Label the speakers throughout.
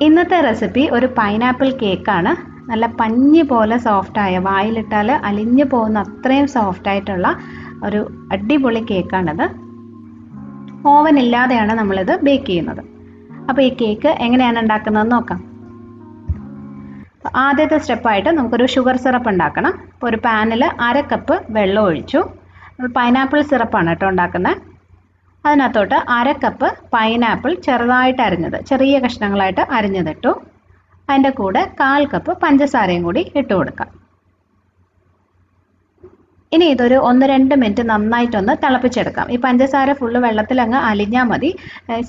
Speaker 1: ഇന്നത്തെ റെസിപ്പി ഒരു പൈനാപ്പിൾ കേക്കാണ്. നല്ല പഞ്ഞി പോലെ സോഫ്റ്റായ, വായിലിട്ടാൽ അലിഞ്ഞു പോകുന്ന അത്രയും സോഫ്റ്റായിട്ടുള്ള ഒരു അടിപൊളി കേക്കാണിത്. ഓവൻ ഇല്ലാതെയാണ് നമ്മളിത് ബേക്ക് ചെയ്യുന്നത്. അപ്പോൾ ഈ കേക്ക് എങ്ങനെയാണ് ഉണ്ടാക്കുന്നതെന്ന് നോക്കാം. ആദ്യത്തെ സ്റ്റെപ്പായിട്ട് നമുക്കൊരു ഷുഗർ സിറപ്പ് ഉണ്ടാക്കണം. അപ്പോൾ ഒരു പാനിൽ 1/2 കപ്പ് വെള്ളം ഒഴിച്ചു. പൈനാപ്പിൾ സിറപ്പാണ് കേട്ടോ ഉണ്ടാക്കുന്നത്. അതിനകത്തോട്ട് 1/2 കപ്പ് പൈനാപ്പിൾ ചെറുതായിട്ട് അരിഞ്ഞത്, ചെറിയ കഷ്ണങ്ങളായിട്ട് അരിഞ്ഞതിട്ടു. അതിൻ്റെ കൂടെ 1/4 കപ്പ് പഞ്ചസാരയും കൂടി ഇട്ട് കൊടുക്കാം. ഇനി ഇതൊരു 1-2 മിനിറ്റ് നന്നായിട്ടൊന്ന് തിളപ്പിച്ചെടുക്കാം. ഈ പഞ്ചസാര ഫുള്ള് വെള്ളത്തിൽ അങ്ങ് അലിഞ്ഞാൽ മതി.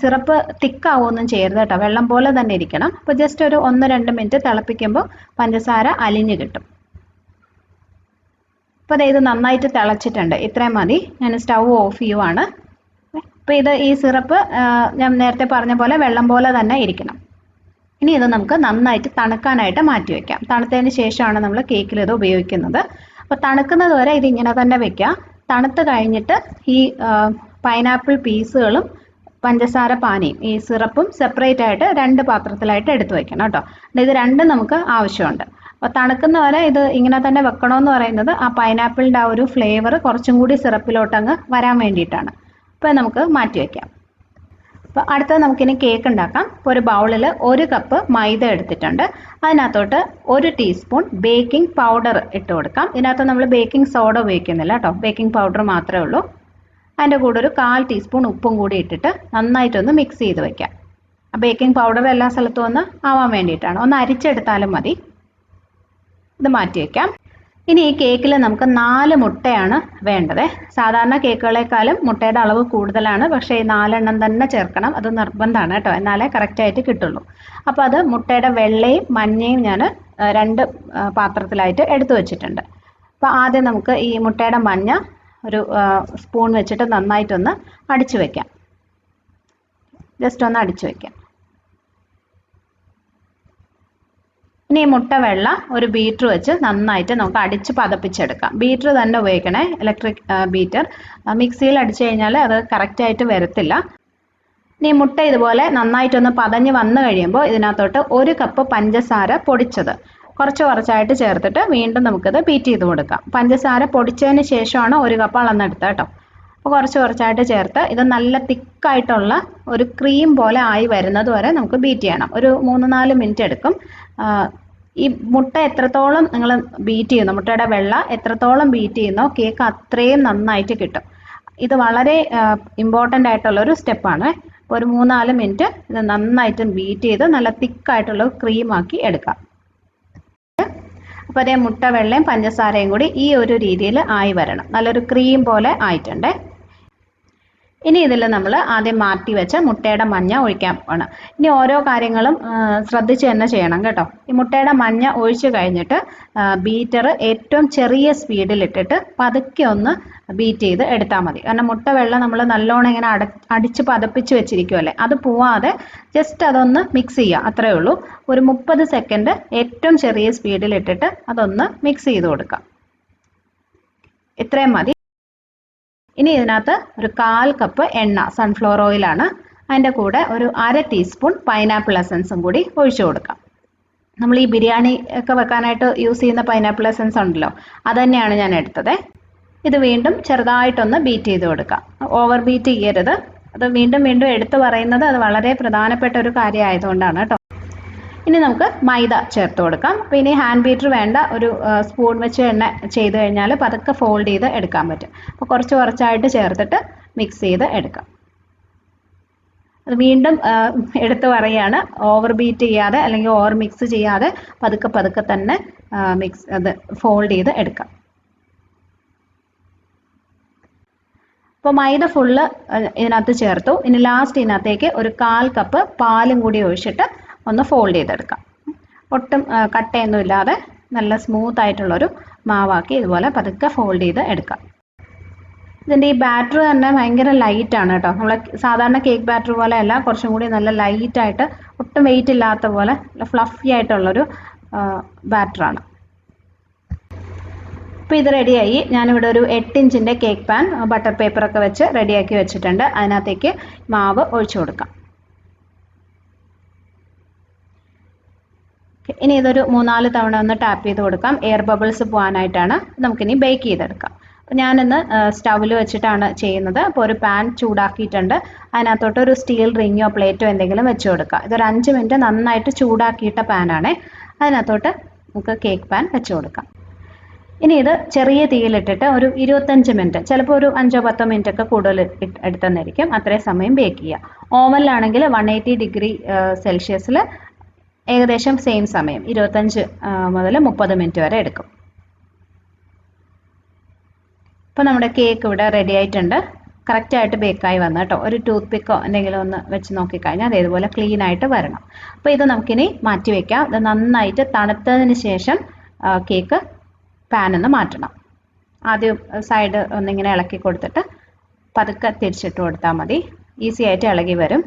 Speaker 1: സിറപ്പ് തിക്കാവൊന്നും ചെയ്യരുത് കേട്ടോ, വെള്ളം പോലെ തന്നെ ഇരിക്കണം. അപ്പോൾ ജസ്റ്റ് ഒരു 1-2 മിനിറ്റ് തിളപ്പിക്കുമ്പോൾ പഞ്ചസാര അലിഞ്ഞ് കിട്ടും. അപ്പോൾ ഇത് നന്നായിട്ട് തിളച്ചിട്ടുണ്ട്, ഇത്രയും മതി. ഞാൻ സ്റ്റൗ ഓഫ് ചെയ്യുവാണ്. അപ്പോൾ ഈ സിറപ്പ് ഞാൻ നേരത്തെ പറഞ്ഞ പോലെ വെള്ളം പോലെ തന്നെ ഇരിക്കണം. ഇനി ഇത് നമുക്ക് നന്നായിട്ട് തണുക്കാനായിട്ട് മാറ്റി വയ്ക്കാം. തണുത്തതിന് ശേഷമാണ് നമ്മൾ കേക്കിൽ ഇത് ഉപയോഗിക്കുന്നത്. അപ്പോൾ തണുക്കുന്നത് വരെ ഇത് ഇങ്ങനെ തന്നെ വെക്കുക. തണുത്ത് കഴിഞ്ഞിട്ട് ഈ പൈനാപ്പിൾ പീസുകളും പഞ്ചസാര പാനിയും ഈ സിറപ്പും സെപ്പറേറ്റ് ആയിട്ട് 2 പാത്രത്തിലായിട്ട് എടുത്ത് വയ്ക്കണം കേട്ടോ. ഇത് രണ്ടും നമുക്ക് ആവശ്യമുണ്ട്. അപ്പോൾ തണുക്കുന്ന വരെ ഇത് ഇങ്ങനെ തന്നെ വെക്കണമെന്ന് പറയുന്നത് ആ പൈനാപ്പിളിൻ്റെ ആ ഒരു ഫ്ലേവർ കുറച്ചും കൂടി സിറപ്പിലോട്ടങ്ങ് വരാൻ വേണ്ടിയിട്ടാണ്. അപ്പോൾ നമുക്ക് മാറ്റി വയ്ക്കാം. അപ്പോൾ അടുത്തത് നമുക്കിനി കേക്ക് ഉണ്ടാക്കാം. ഇപ്പോൾ ഒരു ബൗളിൽ 1 കപ്പ് മൈദ എടുത്തിട്ടുണ്ട്. അതിനകത്തോട്ട് 1 ടീസ്പൂൺ ബേക്കിംഗ് പൗഡർ ഇട്ട് കൊടുക്കാം. ഇതിനകത്ത് നമ്മൾ ബേക്കിംഗ് സോഡ ഉപയോഗിക്കുന്നില്ല കേട്ടോ, ബേക്കിംഗ് പൗഡർ മാത്രമേ ഉള്ളൂ. അതിൻ്റെ കൂടെ ഒരു 1/4 ടീസ്പൂൺ ഉപ്പും കൂടി ഇട്ടിട്ട് നന്നായിട്ടൊന്ന് മിക്സ് ചെയ്ത് വയ്ക്കാം. ആ ബേക്കിംഗ് പൗഡർ എല്ലാ സ്ഥലത്തും ഒന്ന് ആവാൻ വേണ്ടിയിട്ടാണ്. ഒന്ന് അരിച്ചെടുത്താലും മതി. ഇത് മാറ്റി വയ്ക്കാം. ഇനി ഈ കേക്കിൽ നമുക്ക് 4 മുട്ടയാണ് വേണ്ടത്. സാധാരണ കേക്കുകളെക്കാളും മുട്ടയുടെ അളവ് കൂടുതലാണ്, പക്ഷേ 4 എണ്ണം തന്നെ ചേർക്കണം. അത് നിർബന്ധമാണ് കേട്ടോ, എന്നാലേ കറക്റ്റായിട്ട് കിട്ടുള്ളൂ. അപ്പോൾ അത് മുട്ടയുടെ വെള്ളയും മഞ്ഞയും ഞാൻ 2 പാത്രത്തിലായിട്ട് എടുത്തു വെച്ചിട്ടുണ്ട്. അപ്പോൾ ആദ്യം നമുക്ക് ഈ മുട്ടയുടെ മഞ്ഞ ഒരു സ്പൂൺ വെച്ചിട്ട് നന്നായിട്ടൊന്ന് അടിച്ചു വയ്ക്കാം. ജസ്റ്റ് ഒന്ന് അടിച്ചു വയ്ക്കാം. ഇനി ഈ മുട്ട വെള്ള ഒരു ബീറ്റർ വെച്ച് നന്നായിട്ട് നമുക്ക് അടിച്ച് പതപ്പിച്ചെടുക്കാം. ബീറ്റർ തന്നെ ഉപയോഗിക്കണേ, ഇലക്ട്രിക് ബീറ്റർ. മിക്സിയിൽ അടിച്ചു കഴിഞ്ഞാൽ അത് കറക്റ്റായിട്ട് വരത്തില്ല. ഇനി മുട്ട ഇതുപോലെ നന്നായിട്ടൊന്ന് പതഞ്ഞ് വന്നു കഴിയുമ്പോൾ ഇതിനകത്തോട്ട് 1 കപ്പ് പഞ്ചസാര പൊടിച്ചത് കുറച്ചായിട്ട് ചേർത്തിട്ട് വീണ്ടും നമുക്കിത് ബീറ്റ് ചെയ്ത് കൊടുക്കാം. പഞ്ചസാര പൊടിച്ചതിന് ശേഷമാണ് 1 കപ്പ് അളന്നെടുത്തത് കേട്ടോ. അപ്പോൾ കുറച്ചായിട്ട് ചേർത്ത് ഇത് നല്ല തിക്കായിട്ടുള്ള ഒരു ക്രീം പോലെ ആയി വരുന്നത് വരെ നമുക്ക് ബീറ്റ് ചെയ്യണം. ഒരു 3-4 മിനിറ്റ് എടുക്കും. ഈ മുട്ട എത്രത്തോളം നിങ്ങൾ ബീറ്റ് ചെയ്യുന്നു, മുട്ടയുടെ വെള്ള എത്രത്തോളം ബീറ്റ് ചെയ്യുന്നോ കേക്ക് അത്രയും നന്നായിട്ട് കിട്ടും. ഇത് വളരെ ഇമ്പോർട്ടൻ്റ് ആയിട്ടുള്ളൊരു സ്റ്റെപ്പാണ്. അപ്പോൾ ഒരു 3-4 മിനിറ്റ് ഇത് നന്നായിട്ട് ബീറ്റ് ചെയ്ത് നല്ല തിക്കായിട്ടുള്ള ക്രീമാക്കി എടുക്കാം. അപ്പോൾ അതേ മുട്ട വെള്ളയും പഞ്ചസാരയും കൂടി ഈ ഒരു രീതിയിൽ ആയി വരണം. നല്ലൊരു ക്രീം പോലെ ആയിട്ടുണ്ട്. ഇനി ഇതിൽ നമ്മൾ ആദ്യം മാറ്റി വെച്ച മുട്ടയുടെ മഞ്ഞ ഒഴിക്കാൻ പോകണം. ഇനി ഓരോ കാര്യങ്ങളും ശ്രദ്ധിച്ച് തന്നെ ചെയ്യണം കേട്ടോ. ഈ മുട്ടയുടെ മഞ്ഞ ഒഴിച്ച് കഴിഞ്ഞിട്ട് ബീറ്റർ ഏറ്റവും ചെറിയ സ്പീഡിലിട്ടിട്ട് പതുക്കെ ഒന്ന് ബീറ്റ് ചെയ്ത് എടുത്താൽ മതി. കാരണം മുട്ട വെള്ളം നമ്മൾ നല്ലോണം ഇങ്ങനെ അടിച്ച് പതപ്പിച്ച് വെച്ചിരിക്കുമല്ലേ, അത് പോവാതെ ജസ്റ്റ് അതൊന്ന് മിക്സ് ചെയ്യുക, അത്രയേ ഉള്ളൂ. ഒരു 30 സെക്കൻഡ് ഏറ്റവും ചെറിയ സ്പീഡിലിട്ടിട്ട് അതൊന്ന് മിക്സ് ചെയ്ത് കൊടുക്കാം. ഇത്രയും മതി. ഇനി ഇതിനകത്ത് ഒരു 1/4 കപ്പ് എണ്ണ, സൺഫ്ലവർ ഓയിലാണ്. അതിൻ്റെ കൂടെ ഒരു 1/2 ടീസ്പൂൺ പൈനാപ്പിൾ എസൻസും കൂടി ഒഴിച്ചു കൊടുക്കാം. നമ്മൾ ഈ ബിരിയാണി ഒക്കെ വെക്കാനായിട്ട് യൂസ് ചെയ്യുന്ന പൈനാപ്പിൾ എസൻസ് ഉണ്ടല്ലോ, അത് തന്നെയാണ് ഞാൻ എടുത്തത്. ഇത് വീണ്ടും ചെറുതായിട്ടൊന്ന് ബീറ്റ് ചെയ്ത് കൊടുക്കാം. ഓവർ ബീറ്റ് ചെയ്യരുത്. അത് വീണ്ടും എടുത്തു പറയുന്നത് അത് വളരെ പ്രധാനപ്പെട്ട ഒരു കാര്യമായതുകൊണ്ടാണ് കേട്ടോ. ഇനി നമുക്ക് മൈദ ചേർത്ത് കൊടുക്കാം. അപ്പോൾ ഇനി ഹാൻഡ് ബീറ്റർ വേണ്ട, ഒരു സ്പൂൺ വെച്ച് എണ്ണ ചെയ്ത് കഴിഞ്ഞാൽ പതുക്കെ ഫോൾഡ് ചെയ്ത് എടുക്കാൻ പറ്റും. അപ്പോൾ കുറച്ചായിട്ട് ചേർത്തിട്ട് മിക്സ് ചെയ്ത് എടുക്കാം. അത് വീണ്ടും എടുത്ത് പറയുകയാണ്, ഓവർ ബീറ്റ് ചെയ്യാതെ അല്ലെങ്കിൽ ഓവർ മിക്സ് ചെയ്യാതെ പതുക്കെ തന്നെ അത് ഫോൾഡ് ചെയ്ത് എടുക്കാം. അപ്പോൾ മൈദ ഫുള്ള് ഇതിനകത്ത് ചേർത്തു. ഇനി ലാസ്റ്റ് ഇതിനകത്തേക്ക് ഒരു 1/4 കപ്പ് പാലും കൂടി ഒഴിച്ചിട്ട് ഒന്ന് ഫോൾഡ് ചെയ്തെടുക്കാം. ഒട്ടും കട്ടയൊന്നും ഇല്ലാതെ നല്ല സ്മൂത്ത് ആയിട്ടുള്ളൊരു മാവാക്കി ഇതുപോലെ പതുക്കെ ഫോൾഡ് ചെയ്ത് എടുക്കാം. ഇതിൻ്റെ ഈ ബാറ്റർ തന്നെ ഭയങ്കര ലൈറ്റാണ് കേട്ടോ. നമ്മൾ സാധാരണ കേക്ക് ബാറ്റർ പോലെ അല്ല, കുറച്ചും കൂടി നല്ല ലൈറ്റായിട്ട് ഒട്ടും വെയിറ്റ് ഇല്ലാത്ത പോലെ ഫ്ലഫി ആയിട്ടുള്ളൊരു ബാറ്ററാണ്. അപ്പോൾ ഇത് റെഡിയായി. ഞാനിവിടെ ഒരു 8 ഇഞ്ചിൻ്റെ കേക്ക് പാൻ ബട്ടർ പേപ്പറൊക്കെ വെച്ച് റെഡിയാക്കി വെച്ചിട്ടുണ്ട്. അതിനകത്തേക്ക് മാവ് ഒഴിച്ചു കൊടുക്കാം. ഇനി ഇതൊരു 3-4 തവണ ഒന്ന് ടാപ്പ് ചെയ്ത് കൊടുക്കാം. എയർ ബബിൾസ് പോകാനായിട്ടാണ്. നമുക്കിനി ബേക്ക് ചെയ്തെടുക്കാം. അപ്പോൾ ഞാനിന്ന് സ്റ്റൗവിൽ വെച്ചിട്ടാണ് ചെയ്യുന്നത്. അപ്പോൾ ഒരു പാൻ ചൂടാക്കിയിട്ടുണ്ട്. അതിനകത്തോട്ട് ഒരു സ്റ്റീൽ റിങ്ങോ പ്ലേറ്റോ എന്തെങ്കിലും വെച്ച് കൊടുക്കുക. ഇതൊരു 5 മിനിറ്റ് നന്നായിട്ട് ചൂടാക്കിയിട്ട പാനാണ്. അതിനകത്തോട്ട് നമുക്ക് കേക്ക് പാൻ വെച്ച് കൊടുക്കാം. ഇനി ഇത് ചെറിയ തീയിലിട്ടിട്ട് ഒരു 25 മിനിറ്റ്, ചിലപ്പോൾ ഒരു 5-10 മിനിറ്റ് ഒക്കെ കൂടുതൽ എടുത്തെന്നിരിക്കും. അത്രയും സമയം ബേക്ക് ചെയ്യുക. ഓവനിലാണെങ്കിൽ 180 ഡിഗ്രി സെൽഷ്യസിൽ ഏകദേശം സെയിം സമയം 25 മുതൽ 30 മിനിറ്റ് വരെ എടുക്കും. ഇപ്പോൾ നമ്മുടെ കേക്ക് ഇവിടെ റെഡി ആയിട്ടുണ്ട്. കറക്റ്റായിട്ട് ബേക്കായി വന്നു കേട്ടോ. ഒരു ടൂത്ത് പിക്കോ എന്തെങ്കിലും ഒന്ന് വെച്ച് നോക്കിക്കഴിഞ്ഞാൽ അത് ഇതുപോലെ ക്ലീൻ ആയിട്ട് വരണം. അപ്പോൾ ഇത് നമുക്കിനി മാറ്റി വയ്ക്കാം. ഇത് നന്നായിട്ട് തണുത്തതിന് ശേഷം കേക്ക് പാനിന്ന് മാറ്റണം. ആദ്യം സൈഡ് ഒന്നിങ്ങനെ ഇളക്കി കൊടുത്തിട്ട് പതുക്കെ തിരിച്ചിട്ട് കൊടുത്താൽ മതി. ഈസി ആയിട്ട് ഇളകി വരും.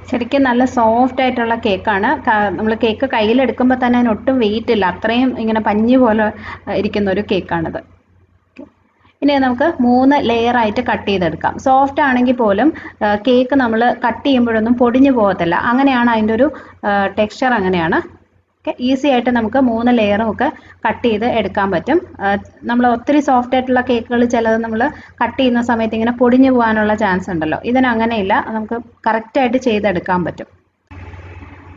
Speaker 1: ശരിക്കും നല്ല സോഫ്റ്റ് ആയിട്ടുള്ള കേക്കാണ്. നമ്മൾ കേക്ക് കയ്യിലെടുക്കുമ്പോൾ തന്നെ അതിന് ഒട്ടും വെയിറ്റ് ഇല്ല. അത്രയും ഇങ്ങനെ പഞ്ഞി പോലെ ഇരിക്കുന്ന ഒരു കേക്കാണിത്. ഇനി നമുക്ക് 3 ലെയറായിട്ട് കട്ട് ചെയ്തെടുക്കാം. സോഫ്റ്റ് ആണെങ്കിൽ പോലും കേക്ക് നമ്മൾ കട്ട് ചെയ്യുമ്പോഴൊന്നും പൊടിഞ്ഞു പോകത്തില്ല. അങ്ങനെയാണ് അതിൻ്റെ ഒരു ടെക്സ്ചർ. അങ്ങനെയാണ്. ഓക്കെ, ഈസി ആയിട്ട് നമുക്ക് 3 ലെയറും ഒക്കെ കട്ട് ചെയ്ത് എടുക്കാൻ പറ്റും. നമ്മൾ ഒത്തിരി സോഫ്റ്റ് ആയിട്ടുള്ള കേക്കുകൾ ചിലത് നമ്മൾ കട്ട് ചെയ്യുന്ന സമയത്ത് ഇങ്ങനെ പൊടിഞ്ഞു പോകാനുള്ള ചാൻസ് ഉണ്ടല്ലോ. ഇതിന് അങ്ങനെയില്ല. നമുക്ക് കറക്റ്റായിട്ട് ചെയ്തെടുക്കാൻ പറ്റും.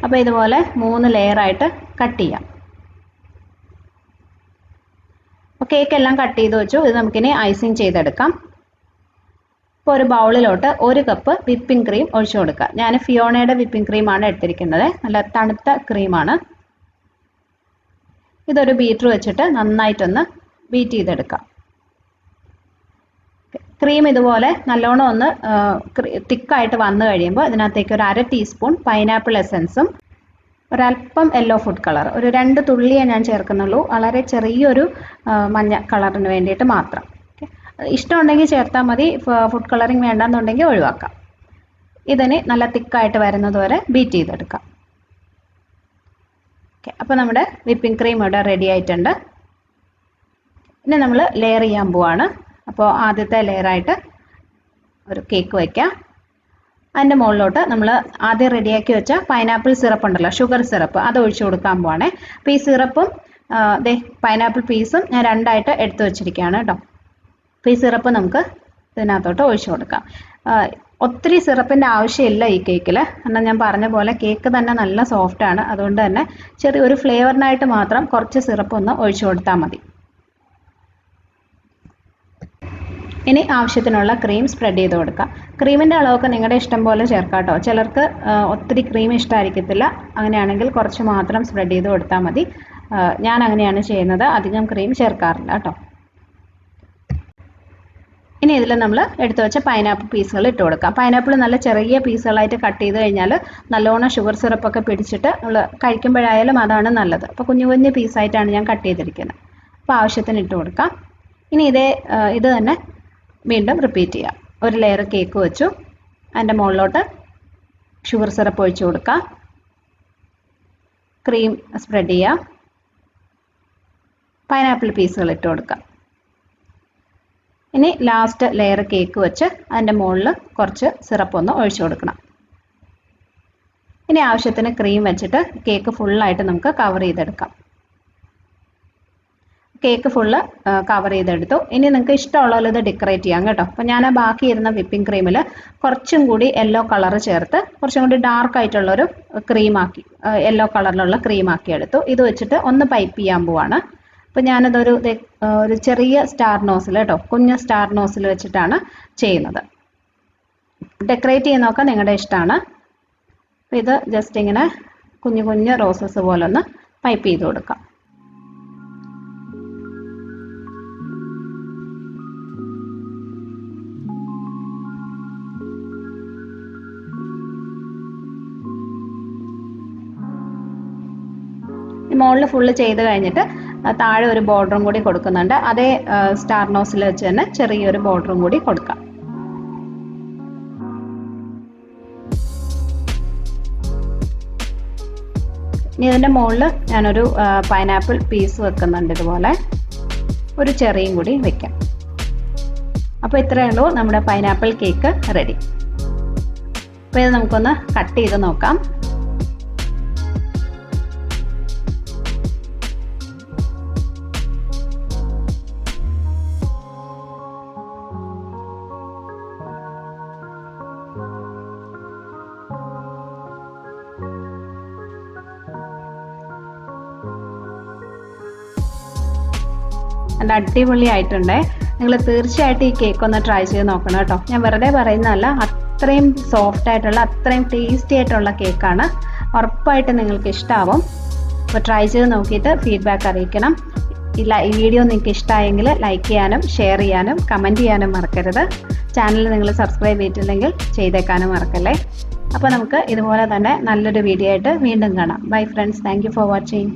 Speaker 1: അപ്പോൾ ഇതുപോലെ 3 ലെയറായിട്ട് കട്ട് ചെയ്യാം. അപ്പോൾ കേക്ക് എല്ലാം കട്ട് ചെയ്ത് വെച്ചു. ഇത് നമുക്കിനി ഐസിങ് ചെയ്തെടുക്കാം. ഇപ്പോൾ ഒരു ബൗളിലോട്ട് 1 കപ്പ് വിപ്പിംഗ് ക്രീം ഒഴിച്ചു കൊടുക്കുക. ഞാൻ ഫിയോണയുടെ വിപ്പിംഗ് ക്രീമാണ് എടുത്തിരിക്കുന്നത്. നല്ല തണുത്ത ക്രീമാണ്. ഇതൊരു ബീറ്റർ വെച്ചിട്ട് നന്നായിട്ടൊന്ന് ബീറ്റ് ചെയ്തെടുക്കാം. ക്രീം ഇതുപോലെ നല്ലോണം ഒന്ന് തിക്കായിട്ട് വന്നു കഴിയുമ്പോൾ ഇതിനകത്തേക്ക് ഒരു 1/2 ടീസ്പൂൺ പൈനാപ്പിൾ എസൻസും ഒരല്പം യെല്ലോ ഫുഡ് കളർ, ഒരു 2 തുള്ളിയേ ഞാൻ ചേർക്കുന്നുള്ളൂ. വളരെ ചെറിയൊരു മഞ്ഞ കളറിന് വേണ്ടിയിട്ട് മാത്രം. ഇഷ്ടമുണ്ടെങ്കിൽ ചേർത്താൽ മതി. ഫുഡ് കളറിങ് വേണ്ടെന്നുണ്ടെങ്കിൽ ഒഴിവാക്കാം. ഇതിന് നല്ല തിക്കായിട്ട് വരുന്നത് വരെ ബീറ്റ് ചെയ്തെടുക്കാം. ഓക്കെ, അപ്പോൾ നമ്മുടെ വിപ്പിംഗ് ക്രീം ഇവിടെ റെഡി ആയിട്ടുണ്ട്. ഇനി നമ്മൾ ലെയർ ചെയ്യാൻ പോവാണ്. അപ്പോൾ ആദ്യത്തെ ലെയറായിട്ട് ഒരു കേക്ക് വയ്ക്കാം. അതിൻ്റെ മുകളിലോട്ട് നമ്മൾ ആദ്യം റെഡിയാക്കി വെച്ച പൈനാപ്പിൾ സിറപ്പ് ഉണ്ടല്ലോ, ഷുഗർ സിറപ്പ്, അത് ഒഴിച്ചു കൊടുക്കാൻ പോവാണേ. അപ്പോൾ ഈ സിറപ്പും പൈനാപ്പിൾ പീസും ഞാൻ 2ആയിട്ട് എടുത്തു വെച്ചിരിക്കുകയാണ് കേട്ടോ. അപ്പോൾ ഈ സിറപ്പ് നമുക്ക് ഇതിനകത്തോട്ട് ഒഴിച്ചു കൊടുക്കാം. ഒത്തിരി സിറപ്പിൻ്റെ ആവശ്യമില്ല ഈ കേക്കിൽ. എന്നാൽ ഞാൻ പറഞ്ഞ പോലെ കേക്ക് തന്നെ നല്ല സോഫ്റ്റാണ്. അതുകൊണ്ട് തന്നെ ചെറിയൊരു ഫ്ലേവറിനായിട്ട് മാത്രം കുറച്ച് സിറപ്പ് ഒന്ന് ഒഴിച്ചു കൊടുത്താൽ മതി. ഇനി ആവശ്യത്തിനുള്ള ക്രീം സ്പ്രെഡ് ചെയ്ത് കൊടുക്കാം. ക്രീമിൻ്റെ അളവൊക്കെ നിങ്ങളുടെ ഇഷ്ടം പോലെ ചേർക്കാം കേട്ടോ. ചിലർക്ക് ഒത്തിരി ക്രീം ഇഷ്ടമായിരിക്കത്തില്ല. അങ്ങനെയാണെങ്കിൽ കുറച്ച് മാത്രം സ്പ്രെഡ് ചെയ്ത് കൊടുത്താൽ മതി. ഞാൻ അങ്ങനെയാണ് ചെയ്യുന്നത്. അധികം ക്രീം ചേർക്കാറില്ല കേട്ടോ. ഇനി ഇതിൽ നമ്മൾ എടുത്തു വെച്ച പൈനാപ്പിൾ പീസുകൾ ഇട്ട് കൊടുക്കാം. പൈനാപ്പിൾ നല്ല ചെറിയ പീസുകളായിട്ട് കട്ട് ചെയ്ത് കഴിഞ്ഞാൽ നല്ലോണം ഷുഗർ സിറപ്പൊക്കെ പിടിച്ചിട്ട് നമ്മൾ കഴിക്കുമ്പോഴായാലും അതാണ് നല്ലത്. അപ്പോൾ കുഞ്ഞു കുഞ്ഞു പീസായിട്ടാണ് ഞാൻ കട്ട് ചെയ്തിരിക്കുന്നത്. അപ്പോൾ ആവശ്യത്തിന് ഇട്ട് കൊടുക്കാം. ഇനി ഇത് തന്നെ വീണ്ടും റിപ്പീറ്റ് ചെയ്യാം. ഒരു ലെയർ കേക്ക് വെച്ചു. അതിൻ്റെ മുകളിലോട്ട് ഷുഗർ സിറപ്പ് ഒഴിച്ചു കൊടുക്കാം. ക്രീം സ്പ്രെഡ് ചെയ്യാം. പൈനാപ്പിൾ പീസുകൾ ഇട്ട് കൊടുക്കാം. ഇനി ലാസ്റ്റ് ലെയർ കേക്ക് വെച്ച് അതിൻ്റെ മുകളിൽ കുറച്ച് സിറപ്പ് ഒന്ന് ഒഴിച്ചു കൊടുക്കണം. ഇനി ആവശ്യത്തിന് ക്രീം വെച്ചിട്ട് കേക്ക് ഫുള്ളായിട്ട് നമുക്ക് കവർ ചെയ്തെടുക്കാം. കേക്ക് ഫുള്ള് കവർ ചെയ്തെടുത്തു. ഇനി നിങ്ങൾക്ക് ഇഷ്ടമുള്ള ഇത് ഡെക്കറേറ്റ് ചെയ്യാം കേട്ടോ. അപ്പോൾ ഞാൻ ബാക്കി ഇരുന്ന വിപ്പിംഗ് ക്രീമിൽ കുറച്ചും കൂടി യെല്ലോ കളർ ചേർത്ത് കുറച്ചും കൂടി ഡാർക്ക് ആയിട്ടുള്ളൊരു ക്രീമാക്കി, യെല്ലോ കളറിലുള്ള ക്രീമാക്കി എടുത്തു. ഇത് വെച്ചിട്ട് ഒന്ന് പൈപ്പ് ചെയ്യാൻ പോവാണ്. അപ്പോൾ ഞാനതൊരു ചെറിയ സ്റ്റാർ നോസിൽ കേട്ടോ, കുഞ്ഞ് സ്റ്റാർ നോസിൽ വെച്ചിട്ടാണ് ചെയ്യുന്നത്. ഡെക്കറേറ്റ് ചെയ്യുന്നതൊക്കെ നിങ്ങളുടെ ഇഷ്ടമാണ്. അപ്പോൾ ഇത് ജസ്റ്റ് ഇങ്ങനെ കുഞ്ഞു കുഞ്ഞ് റോസസ് പോലെ ഒന്ന് പൈപ്പ് ചെയ്ത് കൊടുക്കാം. മുകളിൽ ഫുള്ള് ചെയ്ത് കഴിഞ്ഞിട്ട് താഴെ ഒരു ബോർഡറും കൂടി കൊടുക്കുന്നുണ്ട്. അതേ സ്റ്റാർ നോസിൽ വെച്ച് തന്നെ ചെറിയൊരു ബോർഡറും കൂടി കൊടുക്കാം. ഇനി ഇതിൻ്റെ മുകളിൽ ഞാനൊരു പൈനാപ്പിൾ പീസ് വെക്കുന്നുണ്ട്. ഇതുപോലെ ഒരു ചെറിയും കൂടി വെക്കാം. അപ്പോൾ ഇത്രയേ ഉള്ളൂ, നമ്മുടെ പൈനാപ്പിൾ കേക്ക് റെഡി. അപ്പോൾ ഇത് നമുക്കൊന്ന് കട്ട് ചെയ്ത് നോക്കാം. നല്ല അടിപൊളിയായിട്ടുണ്ട്. നിങ്ങൾ തീർച്ചയായിട്ടും ഈ കേക്ക് ഒന്ന് ട്രൈ ചെയ്ത് നോക്കണം കേട്ടോ. ഞാൻ വെറുതെ പറയുന്നതല്ല, അത്രയും സോഫ്റ്റ് ആയിട്ടുള്ള അത്രയും ടേസ്റ്റി ആയിട്ടുള്ള കേക്കാണ്. ഉറപ്പായിട്ട് നിങ്ങൾക്ക് ഇഷ്ടമാവും. അപ്പോൾ ട്രൈ ചെയ്ത് നോക്കിയിട്ട് ഫീഡ്ബാക്ക് അറിയിക്കണം. ഈ വീഡിയോ നിങ്ങൾക്ക് ഇഷ്ടമായെങ്കിൽ ലൈക്ക് ചെയ്യാനും ഷെയർ ചെയ്യാനും കമൻറ്റ് ചെയ്യാനും മറക്കരുത്. ചാനൽ നിങ്ങൾ സബ്സ്ക്രൈബ് ചെയ്തിട്ടില്ലെങ്കിൽ ചെയ്തേക്കാനും മറക്കല്ലേ. അപ്പോൾ നമുക്ക് ഇതുപോലെ തന്നെ നല്ലൊരു വീഡിയോ ആയിട്ട് വീണ്ടും കാണാം. Bye friends, thank you for watching.